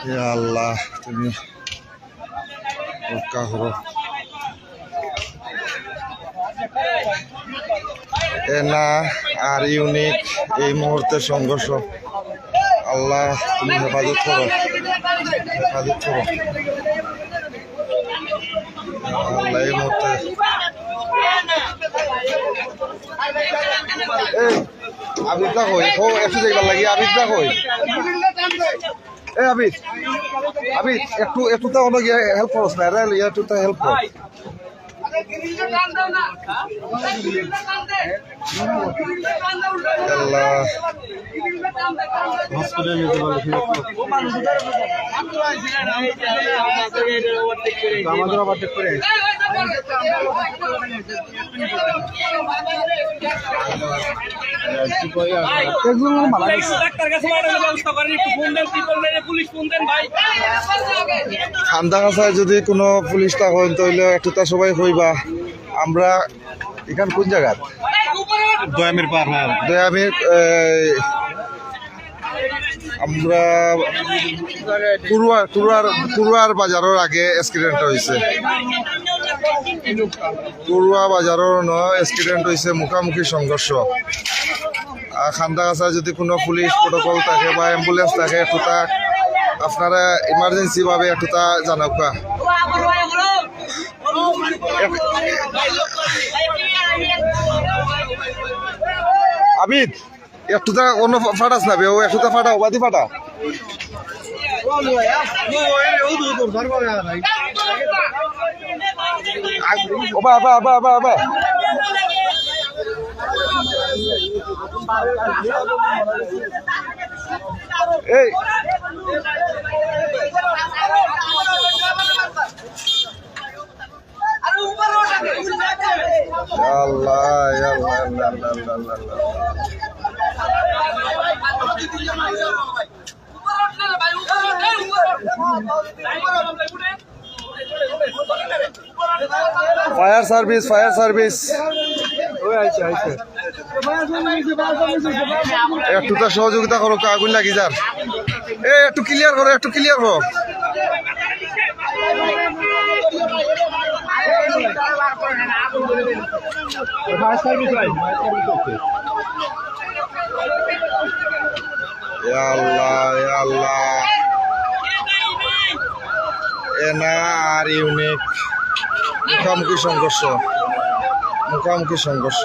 ইয়া আল্লাহ তুমি রক্ষা করো। এনা আর ইউনিক এই মুহূর্তে সংঘর্ষ, আল্লাহ তুমি হেফাজত করো, হেফাজত করো আল্লাহ এই মুহূর্তে। আবিদা কই ও একটু দেখবার লাগি, আবিদা কই এ আবিদ, আবিদ একটু একটু তো অনেক হেল্প করছ না রে, একটু তো হেল্প কর। আল্লাহ হসপিটালে নিতে আমাদের ওভারটেক করে খান্দাগাছায় যদি কোনো পুলিশ থাকেন তাহলে একটু তা সবাই কইবা। আমরা এখান কোন জায়গার দয়ামির পার, দয়ামির আমরা কুরুয়ার বাজারের আগে অ্যাক্সিডেন্ট হয়েছে, কুরুয়া বাজারের অ্যাক্সিডেন্ট হয়েছে, মুখামুখি সংঘর্ষ। খান্দাগাছা যদি কোনো পুলিশ প্রোটোকল থাকে বা অ্যাম্বুলেন্স থাকে একটু তা আপনারা ইমার্জেন্সি ভাবে একটু তা জানাবা। আবিদ একটু তা অন্য ফাটাস না ও একটু তা ফাটাও, বাদি ফাটা। এই আল্লাহ ফায়ার সার্ভিস, ফায়ার সার্ভিস একটু তো সহযোগিতা করো, আগুন লাগি যার। এ একটু ক্লিয়ার করো, একটু ক্লিয়ার করো। আল্লাহ আল্লাহ এনা আর ইউনিক মুখামুখি সংঘর্ষ, মুখামুখি সংঘর্ষ।